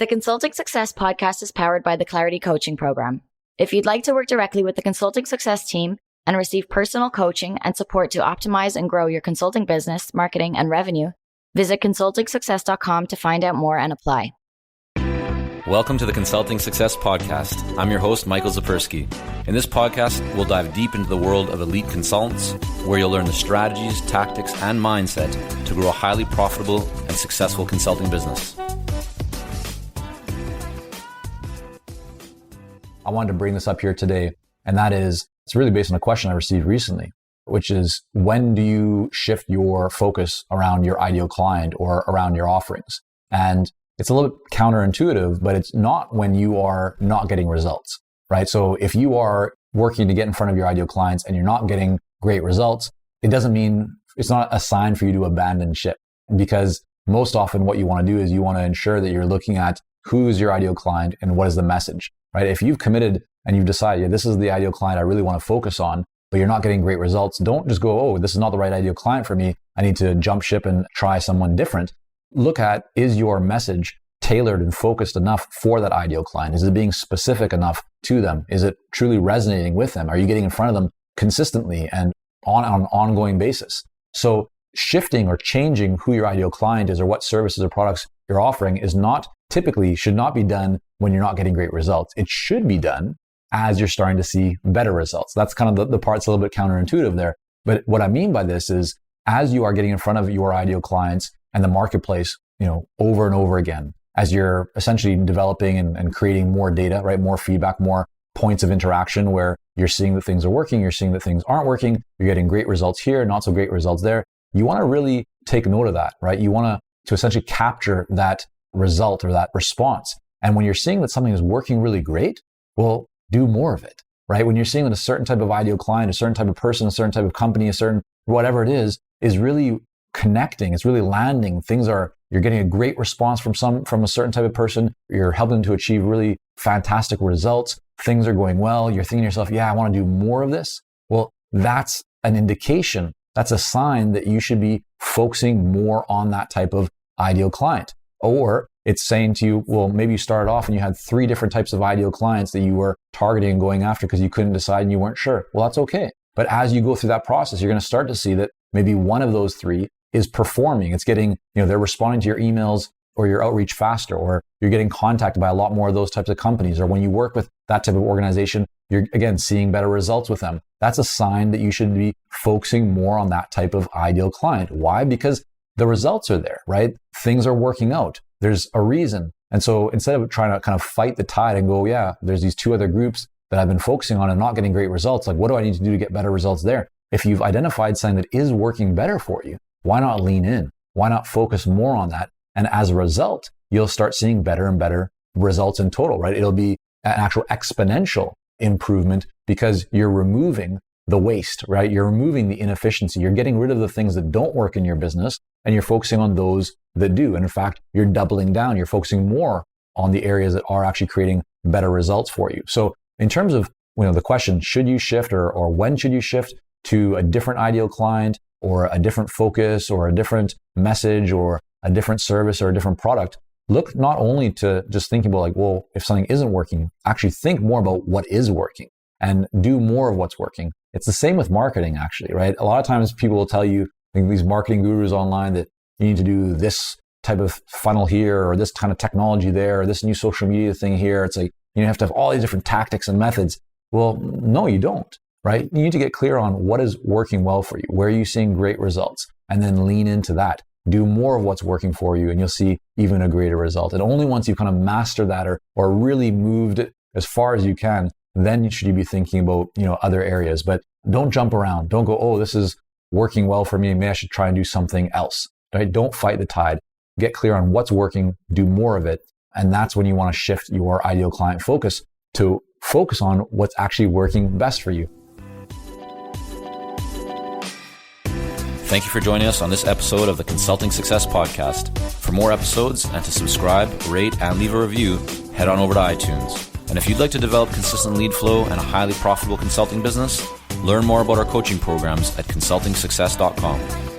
The Consulting Success podcast is powered by the Clarity Coaching Program. If you'd like to work directly with the Consulting Success team and receive personal coaching and support to optimize and grow your consulting business, marketing, and revenue, visit consultingsuccess.com to find out more and apply. Welcome to the Consulting Success Podcast. I'm your host, Michael Zipursky. In this podcast, we'll dive deep into the world of elite consultants, where you'll learn the strategies, tactics, and mindset to grow a highly profitable and successful consulting business. I wanted to bring this up here today, and that is, it's really based on a question I received recently, which is, when do you shift your focus around your ideal client or around your offerings? And it's a little bit counterintuitive, but it's not when you are not getting results, right? So if you are working to get in front of your ideal clients and you're not getting great results, it doesn't mean, it's not a sign for you to abandon ship, because most often what you want to do is you want to ensure that you're looking at who's your ideal client and what is the message, right? If you've committed and you've decided, yeah, this is the ideal client I really want to focus on, but you're not getting great results, don't just go, oh, this is not the right ideal client for me. I need to jump ship and try someone different. Look at, is your message tailored and focused enough for that ideal client? Is it being specific enough to them? Is it truly resonating with them? Are you getting in front of them consistently and on an ongoing basis? So shifting or changing who your ideal client is or what services or products you're offering is not typically, should not be done when you're not getting great results. It should be done as you're starting to see better results. That's kind of the part's a little bit counterintuitive there. But what I mean by this is, as you are getting in front of your ideal clients and the marketplace, over and over again, as you're essentially developing and creating more data, right? More feedback, more points of interaction where you're seeing that things are working, you're seeing that things aren't working, you're getting great results here, not so great results there. You want to really take note of that, right? You want to essentially capture that result or that response. And when you're seeing that something is working really great, well, do more of it, right? When you're seeing that a certain type of ideal client, a certain type of person, a certain type of company, a certain whatever it is really connecting, it's really landing. You're getting a great response from a certain type of person. You're helping to achieve really fantastic results. Things are going well. You're thinking to yourself, yeah, I want to do more of this. Well, that's an indication. That's a sign that you should be focusing more on that type of ideal client. Or it's saying to you, well, maybe you started off and you had 3 different types of ideal clients that you were targeting and going after because you couldn't decide and you weren't sure. Well, that's okay. But as you go through that process, you're going to start to see that maybe one of those 3 is performing. It's getting, they're responding to your emails or your outreach faster, or you're getting contacted by a lot more of those types of companies. Or when you work with that type of organization, you're again seeing better results with them. That's a sign that you should be focusing more on that type of ideal client. Why? Because the results are there, right? Things are working out. There's a reason. And so instead of trying to kind of fight the tide and go, yeah, there's these 2 other groups that I've been focusing on and not getting great results. Like, what do I need to do to get better results there? If you've identified something that is working better for you, why not lean in? Why not focus more on that? And as a result, you'll start seeing better and better results in total, right? It'll be an actual exponential improvement because you're removing the waste, right? You're removing the inefficiency. You're getting rid of the things that don't work in your business and you're focusing on those that do. And in fact, you're doubling down. You're focusing more on the areas that are actually creating better results for you. So in terms of, the question, should you shift or when should you shift to a different ideal client or a different focus or a different message or a different service or a different product? Look not only to just thinking about well, if something isn't working, actually think more about what is working and do more of what's working. It's the same with marketing, actually, right? A lot of times people will tell you, these marketing gurus online, that you need to do this type of funnel here or this kind of technology there or this new social media thing here. It's like, you have to have all these different tactics and methods. Well, no, you don't, right? You need to get clear on what is working well for you. Where are you seeing great results? And then lean into that. Do more of what's working for you and you'll see even a greater result. And only once you've kind of mastered that or really moved it as far as you can, then you should be thinking about, other areas. But don't jump around. Don't go, oh, this is working well for me. Maybe I should try and do something else, right? Don't fight the tide. Get clear on what's working, do more of it. And that's when you want to shift your ideal client focus to focus on what's actually working best for you. Thank you for joining us on this episode of the Consulting Success Podcast. For more episodes and to subscribe, rate, and leave a review, head on over to iTunes. And if you'd like to develop consistent lead flow and a highly profitable consulting business, learn more about our coaching programs at consultingsuccess.com.